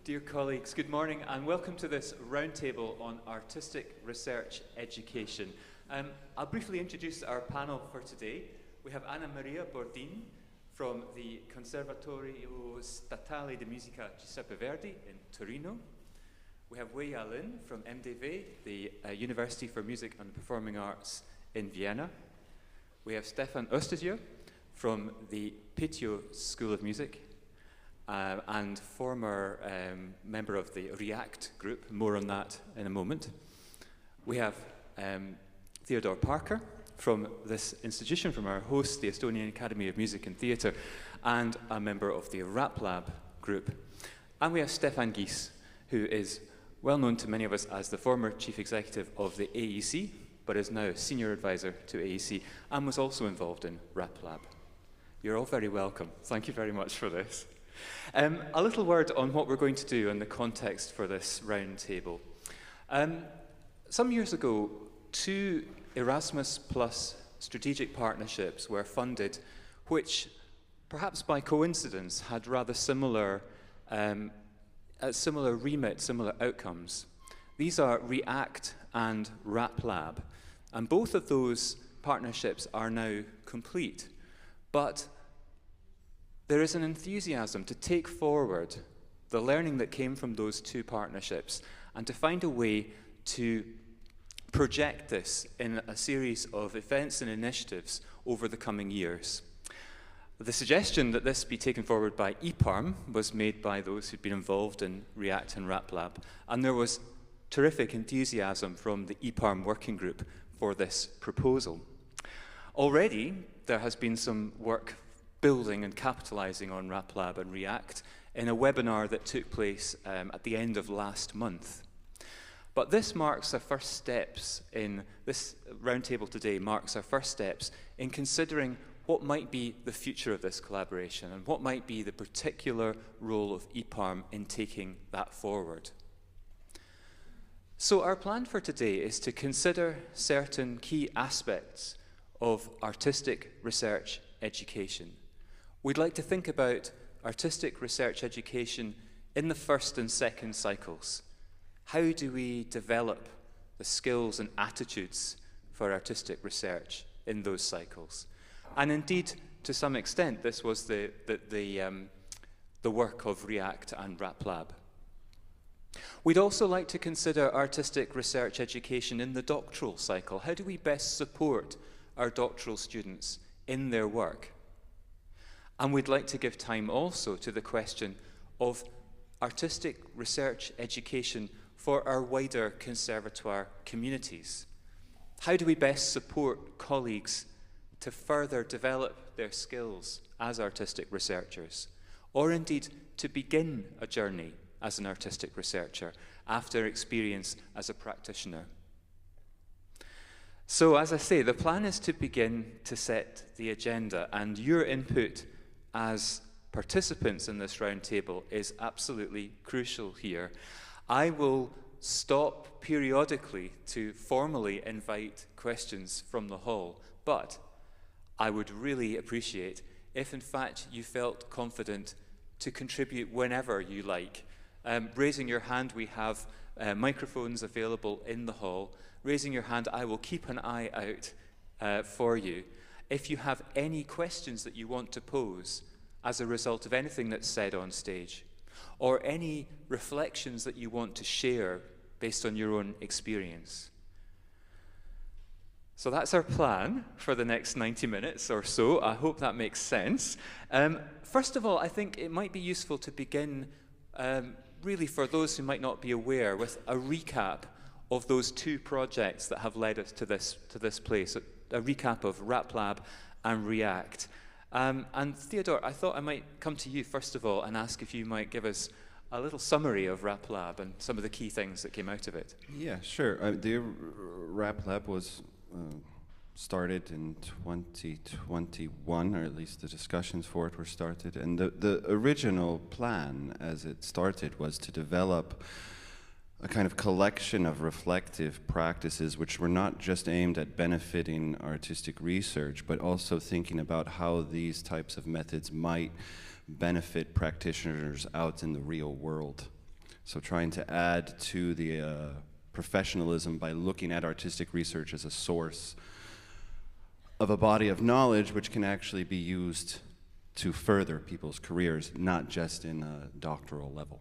Dear colleagues, good morning and welcome to this roundtable on artistic research education. I'll briefly introduce our panel for today. We have Anna Maria Bordin from the Conservatorio Statale di Musica Giuseppe Verdi in Torino. We have Wei Yalin from MDV, the University for Music and Performing Arts in Vienna. We have Stefan Österjö from the Pitio School of Music and former member of the REACT group. More on that in a moment. We have Theodore Parker from this institution, from our host, the Estonian Academy of Music and Theatre, and a member of the RappLab group. And we have Stefan Gies, who is well known to many of us as the former chief executive of the AEC, but is now senior advisor to AEC and was also involved in RappLab. You're all very welcome. Thank you very much for this. A little word on what we're going to do in the context for this round table. Some years ago, 2 Erasmus Plus strategic partnerships were funded, which, perhaps by coincidence, had rather similar remit, similar outcomes. These are REACT and RappLab, and both of those partnerships are now complete. But there is an enthusiasm to take forward the learning that came from those 2 partnerships and to find a way to project this in a series of events and initiatives over the coming years. The suggestion that this be taken forward by EPARM was made by those who'd been involved in REACT and RappLab, and there was terrific enthusiasm from the EPARM working group for this proposal. Already, there has been some work building and capitalizing on RappLab and REACT in a webinar that took place at the end of last month. But this marks our first steps in, this roundtable today marks our first steps in considering what might be the future of this collaboration and what might be the particular role of EPARM in taking that forward. So our plan for today is to consider certain key aspects of artistic research education. We'd like to think about artistic research education in the first and second cycles. How do we develop the skills and attitudes for artistic research in those cycles? And indeed, to some extent, this was the work of REACT and RappLab. We'd also like to consider artistic research education in the doctoral cycle. How do we best support our doctoral students in their work? And we'd like to give time also to the question of artistic research education for our wider conservatoire communities. How do we best support colleagues to further develop their skills as artistic researchers, or indeed to begin a journey as an artistic researcher after experience as a practitioner? So, as I say, the plan is to begin to set the agenda, and your input as participants in this roundtable is absolutely crucial here. I will stop periodically to formally invite questions from the hall, but I would really appreciate if in fact you felt confident to contribute whenever you like. Raising your hand, we have microphones available in the hall. Raising your hand, I will keep an eye out for you. If you have any questions that you want to pose as a result of anything that's said on stage, or any reflections that you want to share based on your own experience. So that's our plan for the next 90 minutes or so. I hope that makes sense. First of all, I think it might be useful to begin, really for those who might not be aware, with a recap of those 2 projects that have led us to this place, a recap of RappLab and REACT. And Theodore, I thought I might come to you first of all and ask if you might give us a little summary of RappLab and some of the key things that came out of it. Yeah, sure. The RappLab was started in 2021, or at least the discussions for it were started. And the original plan as it started was to develop a kind of collection of reflective practices which were not just aimed at benefiting artistic research, but also thinking about how these types of methods might benefit practitioners out in the real world. So trying to add to the professionalism by looking at artistic research as a source of a body of knowledge which can actually be used to further people's careers, not just in a doctoral level.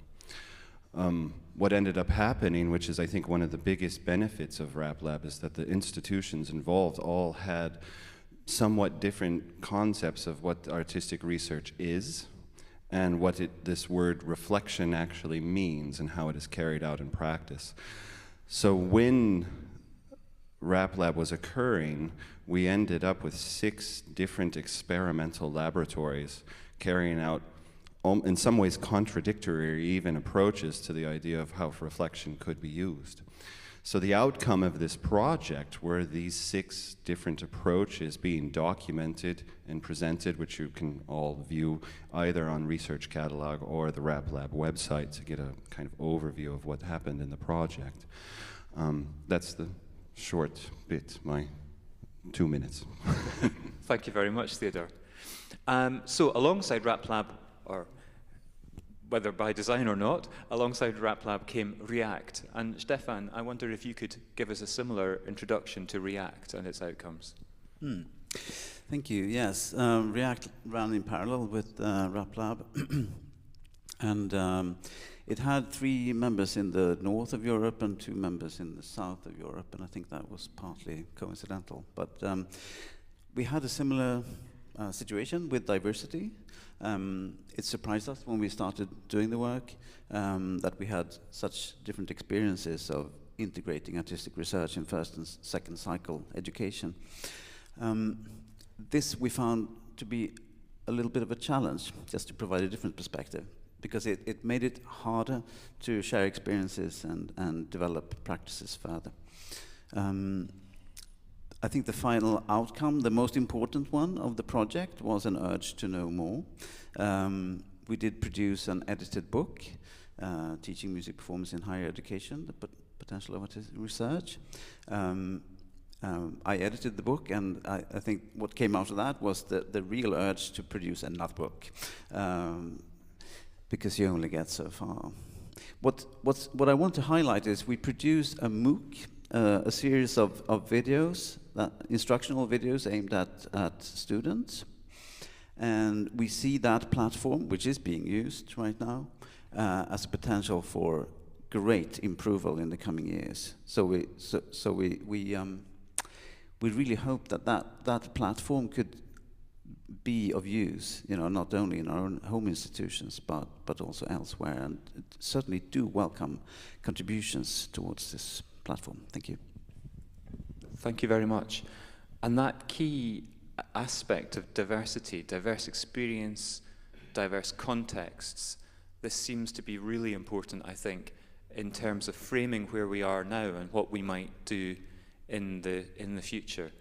What ended up happening, which is I think one of the biggest benefits of RappLab, is that the institutions involved all had somewhat different concepts of what artistic research is and what this word reflection actually means and how it is carried out in practice. So when RappLab was occurring, we ended up with 6 different experimental laboratories carrying out in some ways contradictory or even approaches to the idea of how reflection could be used. So the outcome of this project were these 6 different approaches being documented and presented, which you can all view either on Research Catalog or the RappLab website to get a kind of overview of what happened in the project. That's the short bit, my 2 minutes. Thank you very much, Theodore. So alongside RappLab, or whether by design or not, alongside RappLab came REACT. And Stefan, I wonder if you could give us a similar introduction to REACT and its outcomes. Thank you. Yes, REACT ran in parallel with RappLab. And it had 3 members in the north of Europe and 2 members in the south of Europe, and I think that was partly coincidental. But we had a similar situation with diversity. It surprised us when we started doing the work that we had such different experiences of integrating artistic research in first and second cycle education. This we found to be a little bit of a challenge, just to provide a different perspective, because it made it harder to share experiences and develop practices further. I think the final outcome, the most important one of the project, was an urge to know more. We did produce an edited book, Teaching Music Performance in Higher Education, the Potential of Artistic Research. I edited the book, and I think what came out of that was the real urge to produce another book, because you only get so far. What I want to highlight is we produced a MOOC, a series of videos, instructional videos aimed at students. And we see that platform, which is being used right now, as a potential for great improvement in the coming years. So we really hope that platform could be of use, not only in our own home institutions, but also elsewhere, and certainly do welcome contributions towards this platform. Thank you. Thank you very much. And that key aspect of diversity, diverse experience, diverse contexts, this seems to be really important, I think, in terms of framing where we are now and what we might do in the future.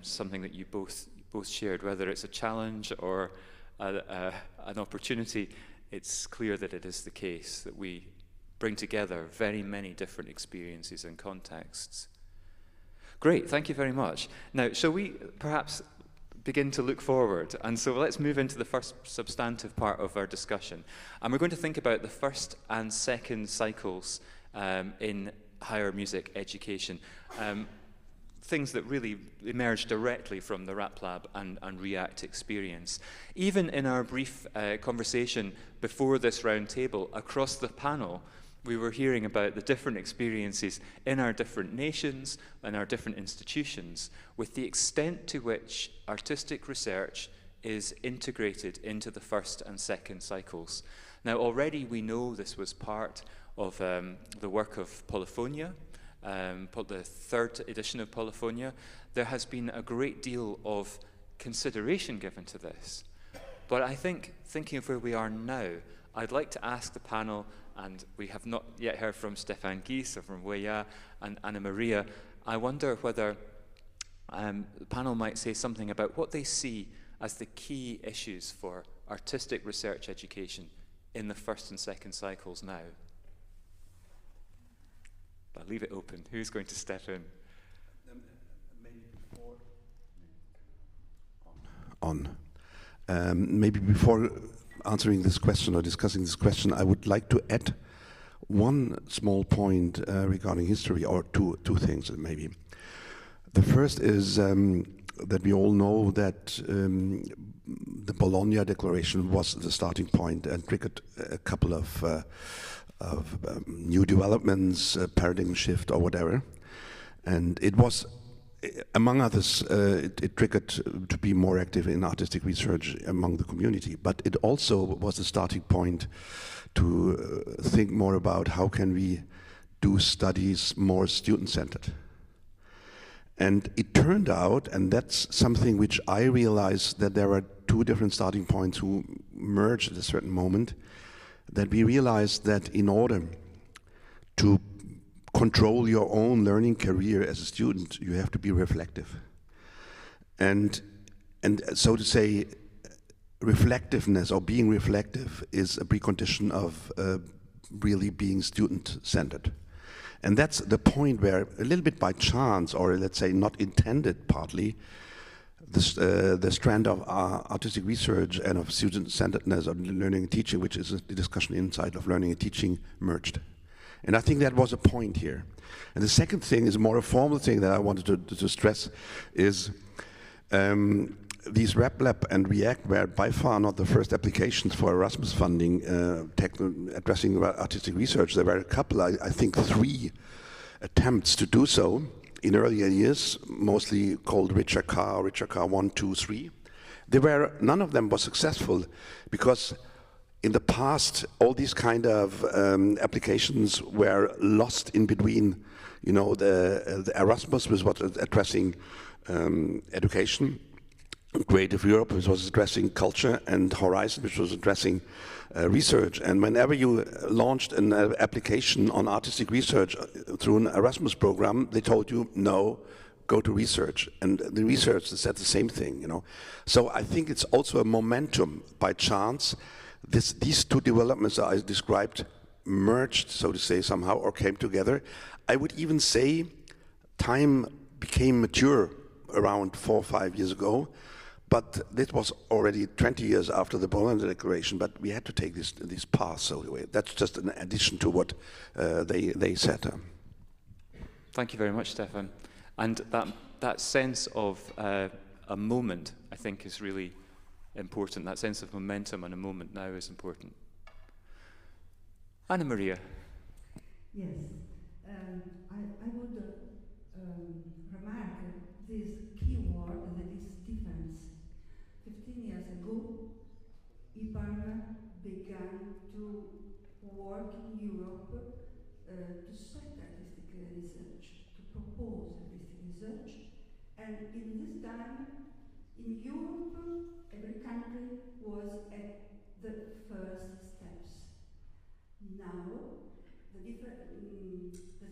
Something that you both shared, whether it's a challenge or an opportunity, it's clear that it is the case that we bring together very many different experiences and contexts. Great, thank you very much. Now, shall we perhaps begin to look forward? And so let's move into the first substantive part of our discussion. And we're going to think about the first and second cycles in higher music education. Things that really emerged directly from the RappLab and REACT experience. Even in our brief conversation before this round table, across the panel, we were hearing about the different experiences in our different nations and our different institutions, with the extent to which artistic research is integrated into the first and second cycles. Now, already we know this was part of the work of Polyphonia, the 3rd edition of Polyphonia. There has been a great deal of consideration given to this. But I think, thinking of where we are now, I'd like to ask the panel, and we have not yet heard from Stefan Gies or from Weya and Anna Maria. I wonder whether the panel might say something about what they see as the key issues for artistic research education in the first and second cycles now. I'll leave it open. Who's going to step in? Maybe before answering this question or discussing this question, I would like to add one small point regarding history, or two things maybe. The first is that we all know that the Bologna Declaration was the starting point and triggered a couple of new developments, paradigm shift or whatever. And it was, among others, it triggered to be more active in artistic research among the community. But it also was the starting point to think more about how can we do studies more student-centered. And it turned out, and that's something which I realized, that there were two different starting points who merged at a certain moment, that we realized that in order to control your own learning career as a student, you have to be reflective. And so to say, reflectiveness or being reflective is a precondition of really being student-centered. And that's the point where, a little bit by chance, or let's say not intended partly, the strand of artistic research and of student-centeredness of learning and teaching, which is the discussion inside of learning and teaching, merged. And I think that was a point here. And the second thing is more a formal thing that I wanted to stress is these RappLab and REACT were by far not the first applications for Erasmus funding addressing artistic research. There were a couple, I think 3 attempts to do so in earlier years, mostly called Richard Carr 1, 2, 3. None of them was successful because in the past, all these kind of applications were lost in between, you know, the Erasmus was what addressing education, Creative Europe, which was addressing culture, and Horizon, which was addressing research. And whenever you launched an application on artistic research through an Erasmus program, they told you, no, go to research. And the research said the same thing, you know. So I think it's also a momentum by chance. These two developments that I described merged, so to say, somehow, or came together. I would even say time became mature around 4 or 5 years ago. But this was already 20 years after the Bologna Declaration, but we had to take this path, so that's just an addition to what they said. Thank you very much, Stefan. And that sense of a moment, I think, is really important. That sense of momentum and a moment now is important. Anna Maria. Yes, I would remark this key word that is difference. 15 years ago, EPARM began to work in Europe to set artistic research, to propose artistic research, and in this time, in Europe, every country was at the first steps. Now, the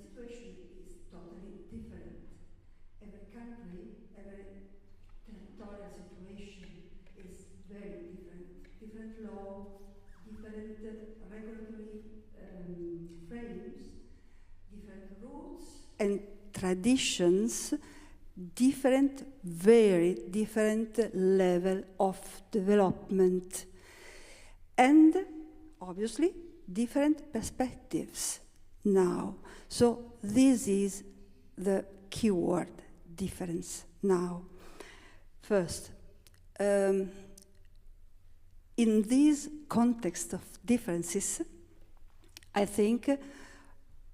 situation is totally different. Every country, every territorial situation is very different. Different law, different regulatory frames, different rules and traditions, different, very different level of development, and obviously different perspectives now. So this is the keyword, difference now. First, in this context of differences, I think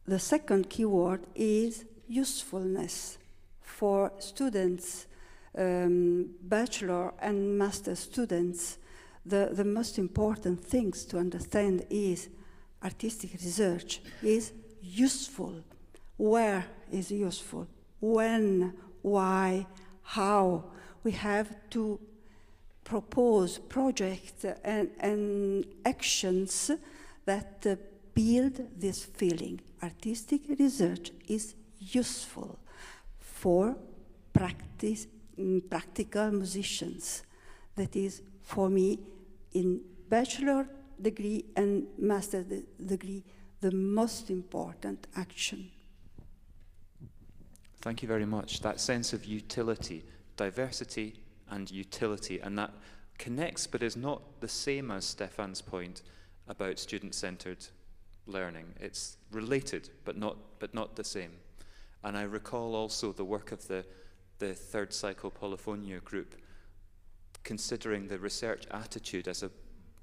the second keyword is usefulness for students, bachelor and master students. The most important things to understand is artistic research is useful. Where is useful? When? Why? How? We have to propose projects and actions that build this feeling. Artistic research is useful for practical musicians. That is, for me, in bachelor degree and master degree, the most important action. Thank you very much. That sense of utility, diversity and utility, and that connects but is not the same as Stefan's point about student-centered learning. It's related, but not the same. And I recall also the work of the third cycle Polyphonia group, considering the research attitude as a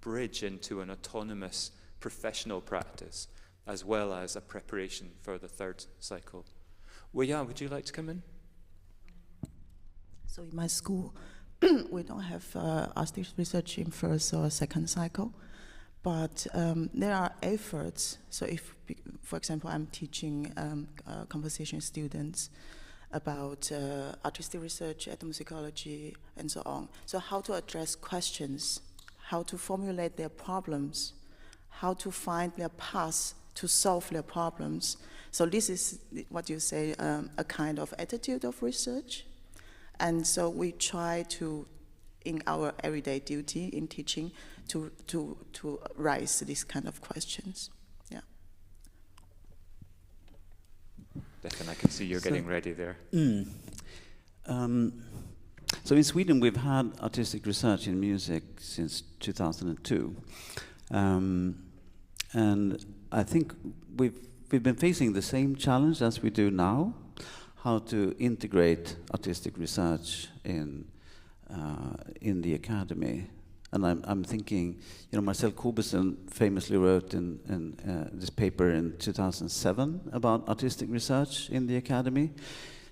bridge into an autonomous professional practice, as well as a preparation for the third cycle. Well, yeah, would you like to come in? So in my school, we don't have artistic research in first or second cycle, but there are efforts. So if, for example, I'm teaching composition students about artistic research, ethnomusicology, and so on. So how to address questions, how to formulate their problems, how to find their paths to solve their problems. So this is what you say, a kind of attitude of research. And so we try to, in our everyday duty in teaching, to raise these kind of questions. Yeah. Declan, I can see you're getting ready there. So in Sweden, we've had artistic research in music since 2002. And I think we've been facing the same challenge as we do now, how to integrate artistic research in the academy. And I'm thinking, you know, Marcel Kubesen famously wrote in this paper in 2007 about artistic research in the academy,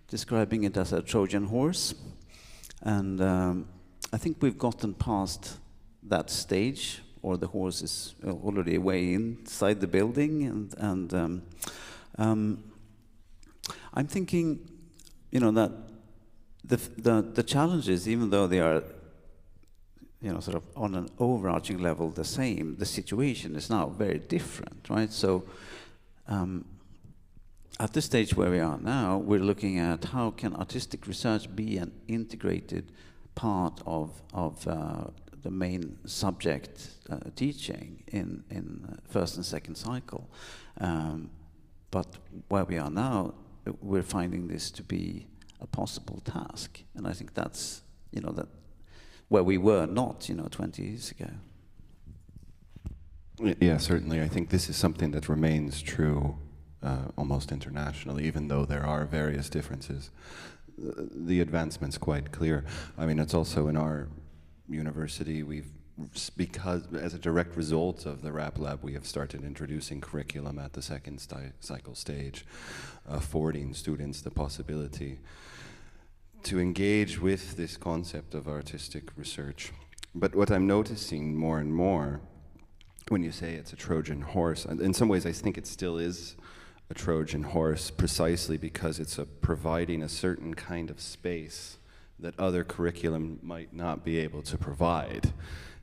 describing it as a Trojan horse. And I think we've gotten past that stage, or the horse is already way inside the building. And I'm thinking, you know, that the challenges, even though they are, you know, sort of on an overarching level the same, the situation is now very different, right? So at the stage where we are now, we're looking at how can artistic research be an integrated part of the main subject teaching in first and second cycle. But where we are now, we're finding this to be a possible task. And I think that's, you know, that where we were not, you know, 20 years ago. Yeah, certainly. I think this is something that remains true almost internationally, even though there are various differences. The advancement's quite clear. I mean, it's also in our university, because as a direct result of the RappLab, we have started introducing curriculum at the second cycle stage, affording students the possibility to engage with this concept of artistic research. But what I'm noticing more and more, when you say it's a Trojan horse, and in some ways I think it still is a Trojan horse, precisely because it's providing a certain kind of space that other curriculum might not be able to provide.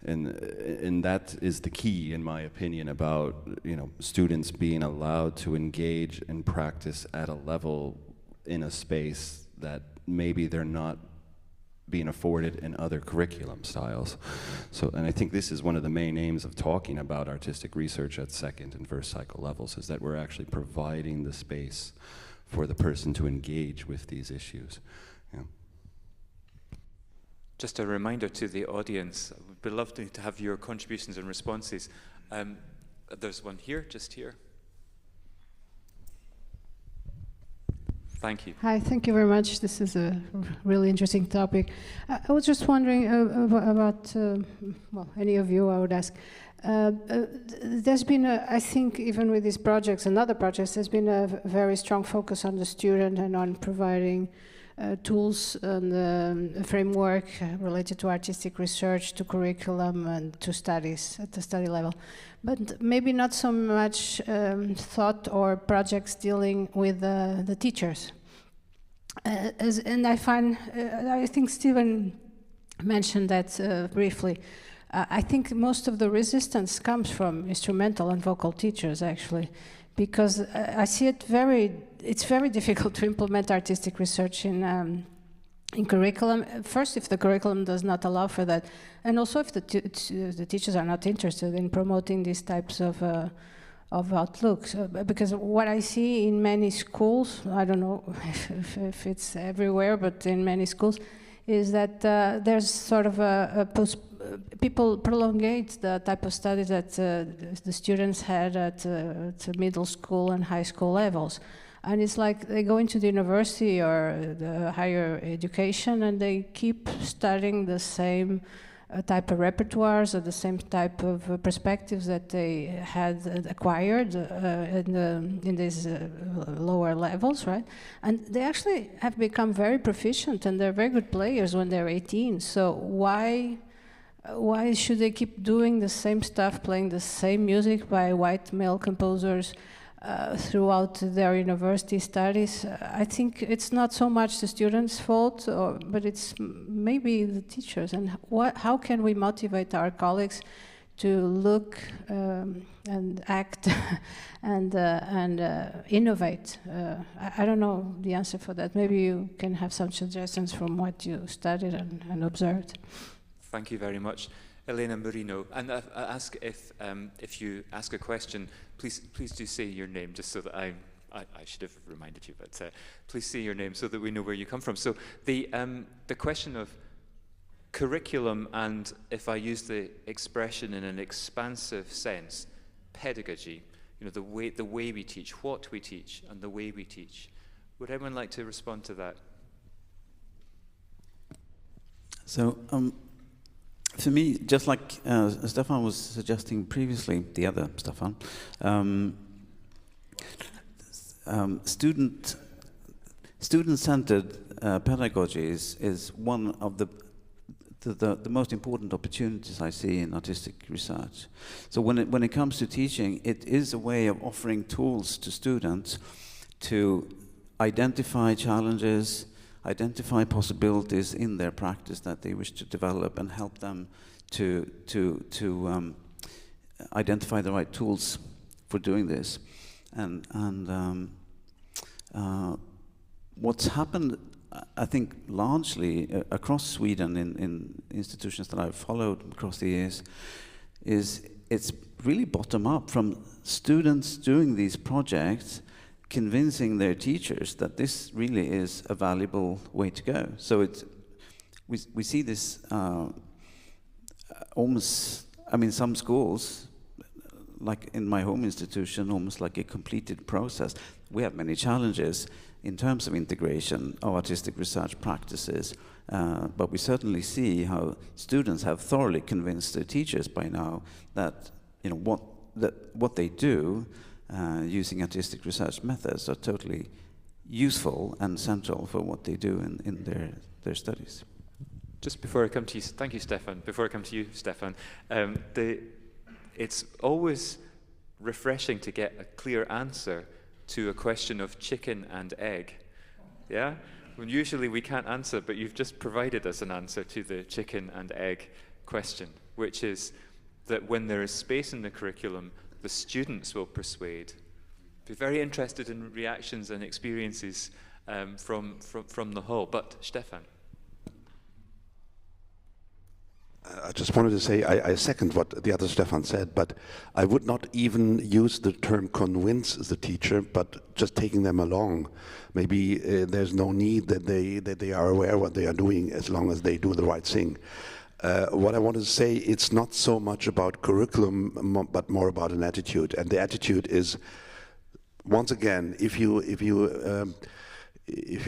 And that is the key, in my opinion, about, you know, students being allowed to engage and practice at a level in a space that maybe they're not being afforded in other curriculum styles. So, and I think this is one of the main aims of talking about artistic research at second and first cycle levels, is that we're actually providing the space for the person to engage with these issues. Yeah. Just a reminder to the audience, we'd love to have your contributions and responses. There's one here, just here. Thank you. Hi, thank you very much. This is a really interesting topic. I was just wondering about, well, any of you I would ask. There's been, I think, even with these projects and other projects, there's been a very strong focus on the student and on providing tools and a framework related to artistic research, to curriculum, and to studies at the study level. But maybe not so much thought or projects dealing with the teachers. And I think Stephen mentioned that briefly. I think most of the resistance comes from instrumental and vocal teachers, actually, because I see it it's very difficult to implement artistic research in curriculum. First, if the curriculum does not allow for that, and also if the teachers are not interested in promoting these types of outlooks. Because what I see in many schools, I don't know if it's everywhere, but in many schools, is that there's sort of people prolongate the type of studies that the students had at middle school and high school levels. And it's like they go into the university or the higher education and they keep studying the same type of repertoires or the same type of perspectives that they had acquired in these lower levels, right? And they actually have become very proficient and they're very good players when they're 18. So why should they keep doing the same stuff, playing the same music by white male composers throughout their university studies? I think it's not so much the students' fault, but it's maybe the teachers. And how can we motivate our colleagues to look and act and innovate? I don't know the answer for that. Maybe you can have some suggestions from what you studied and observed. Thank you very much. Elena Marino, and I ask if you ask a question, please do say your name, just so that I should have reminded you, but please say your name so that we know where you come from. So the question of curriculum, and if I use the expression in an expansive sense, pedagogy, you know, the way we teach, what we teach, and the way we teach. Would anyone like to respond to that? So. For me, just like Stefan was suggesting previously, the other Stefan, student-centered pedagogy is one of the most important opportunities I see in artistic research. So when it comes to teaching, it is a way of offering tools to students to identify challenges, identify possibilities in their practice that they wish to develop, and help them to identify the right tools for doing this. And what's happened, I think, largely across Sweden in institutions that I've followed across the years, is it's really bottom up from students doing these projects, convincing their teachers that this really is a valuable way to go. So we see this almost, I mean, some schools, like in my home institution, almost like a completed process. We have many challenges in terms of integration of artistic research practices, but we certainly see how students have thoroughly convinced their teachers by now that, you know, what they do using artistic research methods are totally useful and central for what they do in their studies. Just before I come to you, thank you, Stefan. Before I come to you, Stefan, it's always refreshing to get a clear answer to a question of chicken and egg. Yeah? When usually we can't answer, but you've just provided us an answer to the chicken and egg question, which is that when there is space in the curriculum, the students will persuade. Be very interested in reactions and experiences from the hall. But Stefan. I just wanted to say I second what the other Stefan said, but I would not even use the term convince the teacher, but just taking them along. Maybe there's no need that they are aware what they are doing as long as they do the right thing. What I want to say, it's not so much about curriculum, but more about an attitude. And the attitude is, once again, if you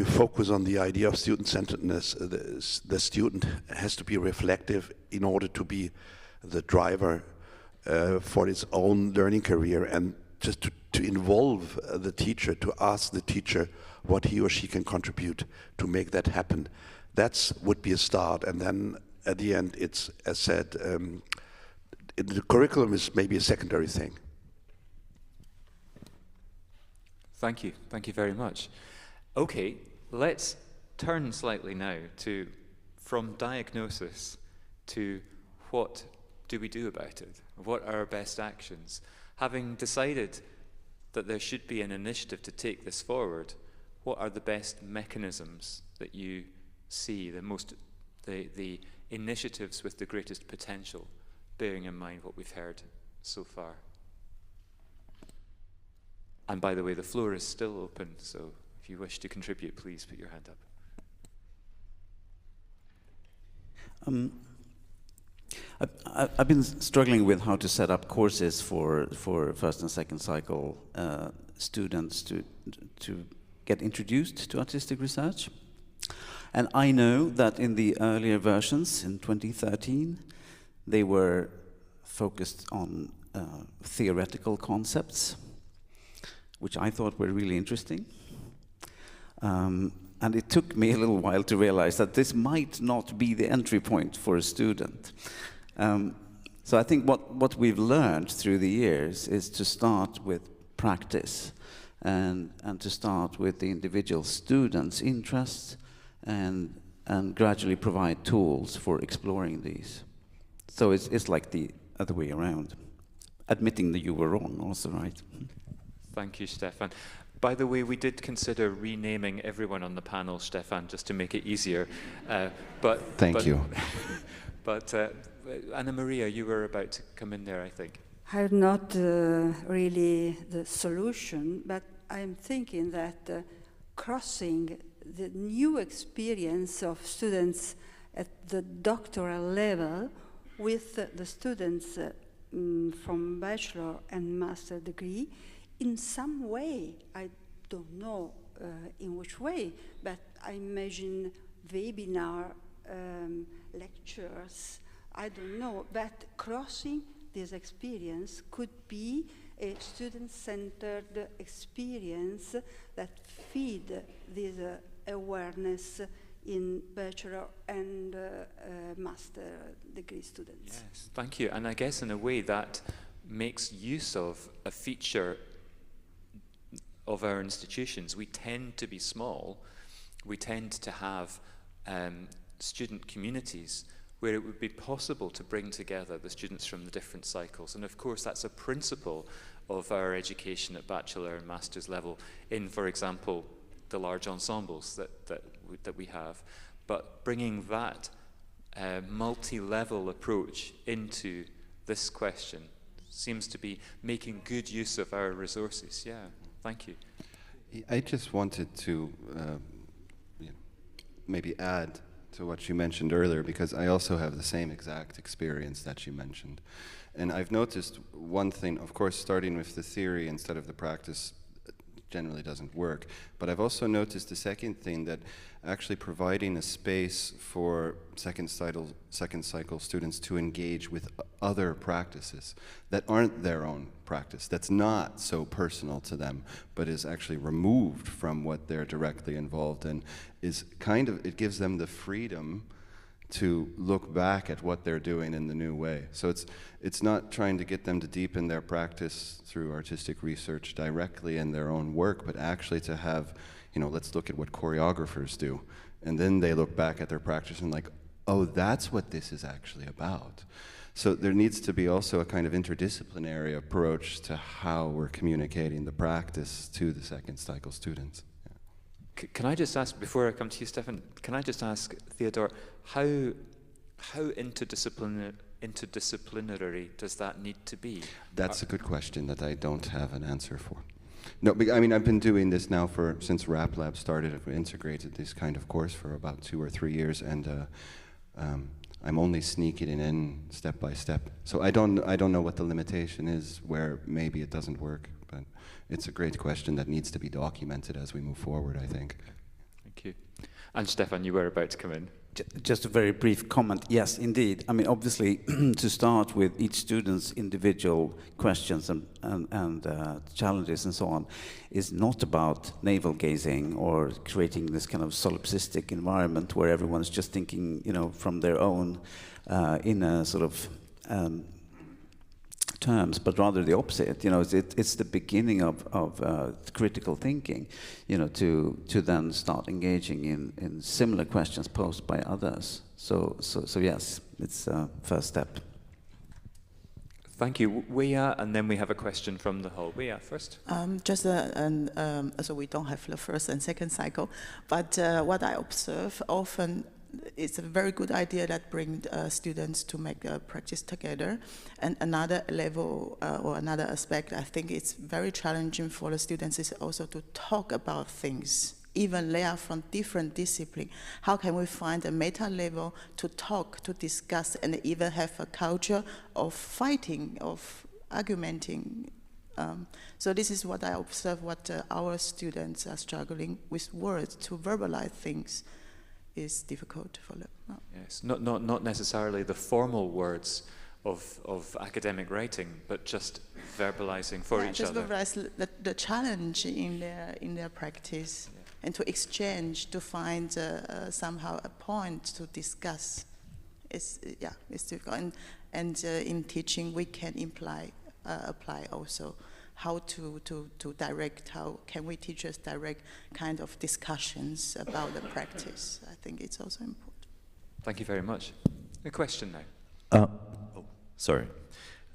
focus on the idea of student-centeredness, the student has to be reflective in order to be the driver for its own learning career, and just to involve the teacher, to ask the teacher what he or she can contribute to make that happen. That would be a start, and then at the end, it's, as said, the curriculum is maybe a secondary thing. Thank you very much. Okay, let's turn slightly now from diagnosis to what do we do about it? What are our best actions? Having decided that there should be an initiative to take this forward, what are the best mechanisms that you see, the initiatives with the greatest potential, bearing in mind what we've heard so far? And by the way, the floor is still open, so if you wish to contribute, please put your hand up. I've been struggling with how to set up courses for first and second cycle students to get introduced to artistic research. And I know that in the earlier versions, in 2013, they were focused on theoretical concepts, which I thought were really interesting. And it took me a little while to realize that this might not be the entry point for a student. So I think what we've learned through the years is to start with practice and to start with the individual students' interests and gradually provide tools for exploring these. So it's like the other way around. Admitting that you were wrong also, right? Thank you, Stefan. By the way, we did consider renaming everyone on the panel, Stefan, just to make it easier. Thank you. But Anna Maria, you were about to come in there, I think. I'm not really the solution, but I'm thinking that crossing the new experience of students at the doctoral level with the students from bachelor and master degree, in some way, I don't know in which way, but I imagine webinar, lectures, I don't know, but crossing this experience could be a student-centered experience that feed this awareness in bachelor and master degree students. Yes, thank you. And I guess in a way that makes use of a feature of our institutions. We tend to be small. We tend to have student communities where it would be possible to bring together the students from the different cycles. And of course, that's a principle of our education at bachelor and master's level in, for example, the large ensembles that we have. But bringing that multi-level approach into this question seems to be making good use of our resources. Yeah, thank you. I just wanted to maybe add to what you mentioned earlier, because I also have the same exact experience that you mentioned. And I've noticed one thing, of course, starting with the theory instead of the practice generally doesn't work. But I've also noticed the second thing, that actually providing a space for second cycle students to engage with other practices that aren't their own practice, that's not so personal to them, but is actually removed from what they're directly involved in, is kind of, it gives them the freedom to look back at what they're doing in the new way. So it's not trying to get them to deepen their practice through artistic research directly in their own work, but actually to have, let's look at what choreographers do. And then they look back at their practice and like, oh, that's what this is actually about. So there needs to be also a kind of interdisciplinary approach to how we're communicating the practice to the second cycle students. Can I just ask, before I come to you, Stefan, can I just ask Theodore, how interdisciplinary does that need to be? That's a good question that I don't have an answer for. No, I mean, I've been doing this now since RappLab started. We integrated this kind of course for about 2 or 3 years, and I'm only sneaking it in step by step. So I don't know what the limitation is, where maybe it doesn't work, but it's a great question that needs to be documented as we move forward, I think. Thank you. And Stefan, you were about to come in. Just a very brief comment. Yes, indeed. I mean, obviously, to start with each student's individual questions and challenges and so on is not about navel-gazing or creating this kind of solipsistic environment where everyone's just thinking, from their own inner sort of terms, but rather the opposite. It's the beginning of critical thinking, to then start engaging in similar questions posed by others. So yes, it's a first step. Thank you. Weya, and then we have a question from the hall. Weya first. So we don't have the first and second cycle, but what I observe often, it's a very good idea that brings students to make a practice together. And another level or another aspect, I think it's very challenging for the students is also to talk about things even they are from different disciplines. How can we find a meta level to talk, to discuss, and even have a culture of fighting, of argumenting? So this is what I observe, what our students are struggling with words. To verbalize things is difficult for them. Yes, not necessarily the formal words of academic writing, but just verbalizing for each just other. Just verbalize the challenge in their practice, and to exchange, to find somehow a point to discuss. It's difficult. And in teaching, we can apply also how to direct, how can we teachers direct kind of discussions about the practice. I think it's also important. Thank you very much. A question now. Sorry.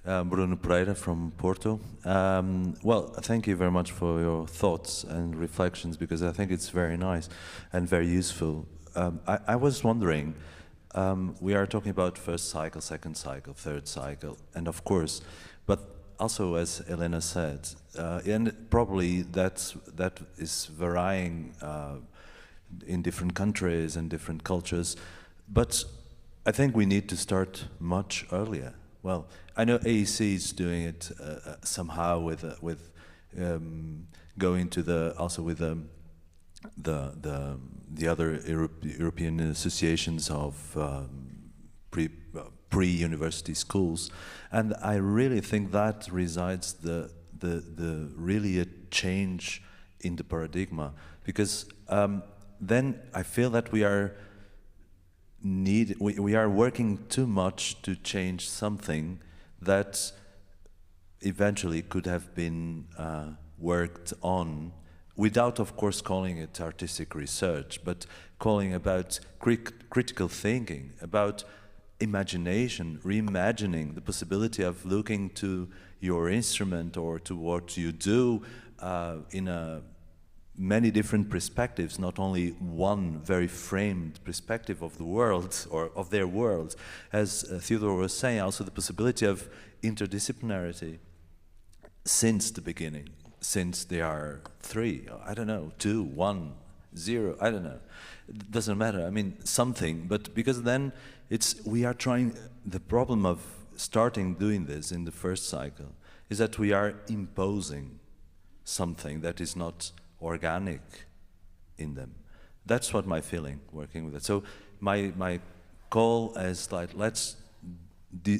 Bruno Pereira from Porto. Well, thank you very much for your thoughts and reflections, because I think it's very nice and very useful. I was wondering, we are talking about first cycle, second cycle, third cycle, and of course, but also, as Elena said, and probably that is varying in different countries and different cultures, but I think we need to start much earlier. Well, I know AEC is doing it somehow with going to also with the other European associations of pre-university schools, and I really think that resides the really a change in the paradigm, because then I feel that we are working too much to change something that eventually could have been worked on without, of course, calling it artistic research, but calling about critical thinking, about imagination, reimagining the possibility of looking to your instrument or to what you do in many different perspectives, not only one very framed perspective of the world or of their world. As Theodore was saying, also the possibility of interdisciplinarity since the beginning, since they are 3, I don't know, 2, 1, 0, I don't know. It doesn't matter, I mean, something, but because then we are trying, the problem of starting doing this in the first cycle is that we are imposing something that is not organic in them. That's what my feeling working with it. So my call is like, let's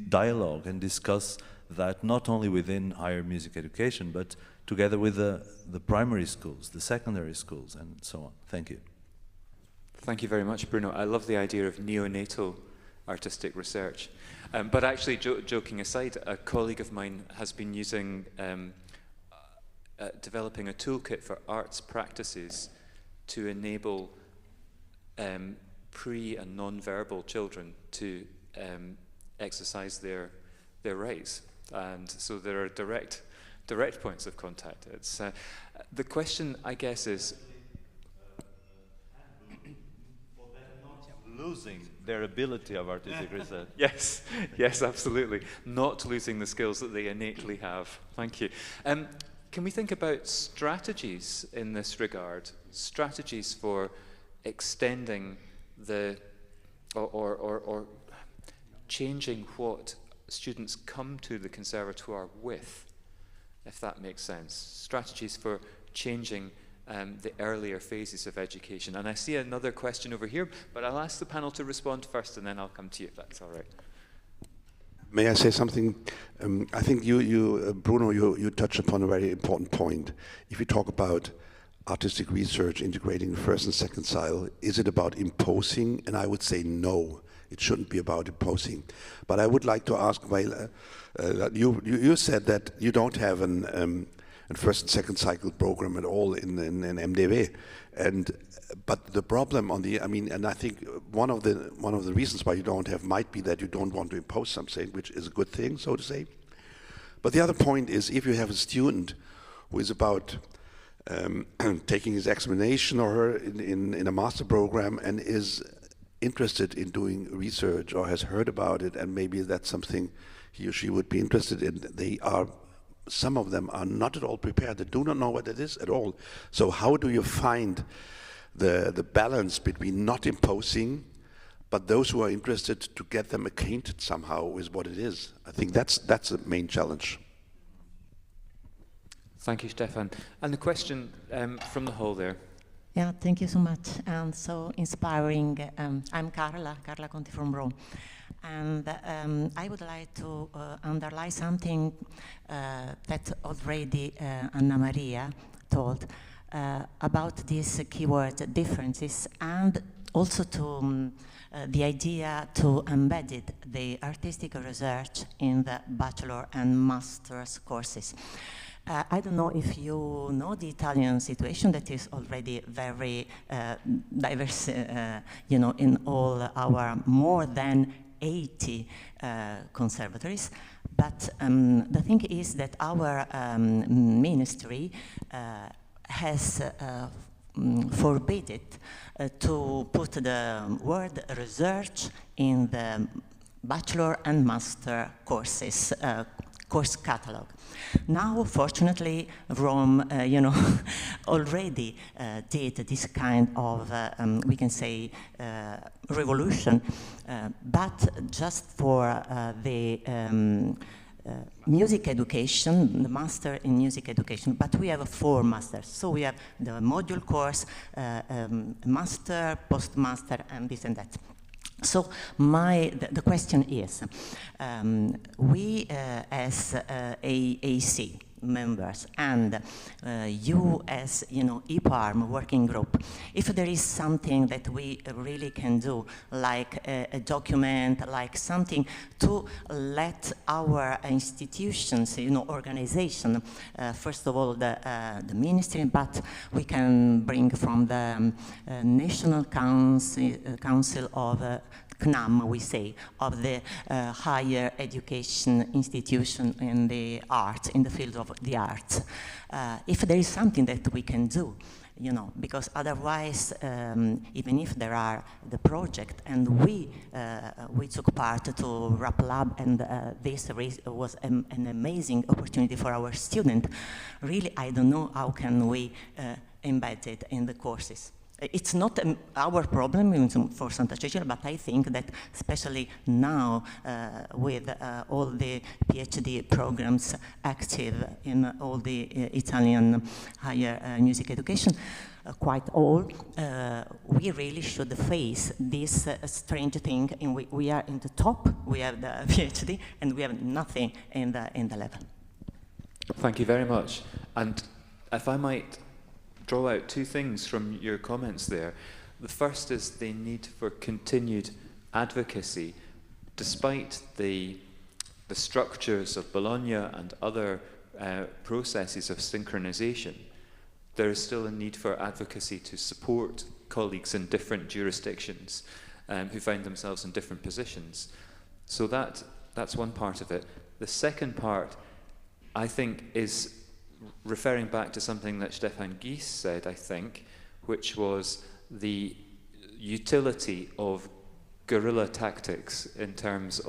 dialogue and discuss that not only within higher music education, but together with the primary schools, the secondary schools, and so on. Thank you. Thank you very much, Bruno. I love the idea of neonatal artistic research. But actually, joking aside, a colleague of mine has been using developing a toolkit for arts practices to enable pre- and non-verbal children to exercise their rights. And so there are direct points of contact. It's the question, I guess, is for them not losing their ability of artistic research. Yes, absolutely. Not losing the skills that they innately have. Thank you. Can we think about strategies in this regard? Strategies for extending or changing what students come to the conservatoire with, if that makes sense. Strategies for changing the earlier phases of education. And I see another question over here, but I'll ask the panel to respond first, and then I'll come to you, if that's all right. May I say something? I think Bruno, you touched upon a very important point. If you talk about artistic research integrating the first and second cycle, is it about imposing? And I would say no, it shouldn't be about imposing. But I would like to ask, you said that you don't have a first and second cycle program at all in MDW, but the problem and I think one of the reasons why you don't have might be that you don't want to impose something, which is a good thing, so to say. But the other point is, if you have a student who is about taking his examination or her in a master program and is interested in doing research or has heard about it, and maybe that's something he or she would be interested in, some of them are not at all prepared. They do not know what it is at all. So how do you find the balance between not imposing, but those who are interested to get them acquainted somehow with what it is. I think that's the main challenge. Thank you, Stefan. And the question from the hall there. Yeah, thank you so much, and so inspiring. I'm Carla Conti from Rome, and I would like to underline something that already Anna Maria told about these keyword differences, and also to the idea to embed the artistic research in the bachelor and master's courses. I don't know if you know the Italian situation that is already very diverse, you know, in all our more than 80 conservatories. But the thing is that our ministry has forbidden to put the word research in the bachelor and master courses, course catalog. Now, fortunately, Rome, you know, already did this kind of, we can say, revolution, but just for the music education, the master in music education, but we have 4 masters. So we have the module course, master, postmaster, and this and that. So the question is, we as AAC members and you as, you know, EPARM working group, if there is something that we really can do, like a document, like something to let our institutions, you know, organization, first of all the ministry, but we can bring from the National Council of CNAM, we say, of the higher education institution in the arts, in the field of the arts. If there is something that we can do, you know, because otherwise, even if there are the project, and we took part to RappLab, and this was an amazing opportunity for our student. Really, I don't know how can we embed it in the courses. It's not our problem for Santa Cecilia, but I think that especially now with all the PhD programs active in all the Italian higher music education, quite all, we really should face this strange thing. We are in the top, we have the PhD, and we have nothing in the level. Thank you very much. And if I might draw out 2 things from your comments there. The first is the need for continued advocacy. Despite the structures of Bologna and other processes of synchronization, there is still a need for advocacy to support colleagues in different jurisdictions who find themselves in different positions. So that's one part of it. The second part, I think, is referring back to something that Stefan Gies said, I think, which was the utility of guerrilla tactics in terms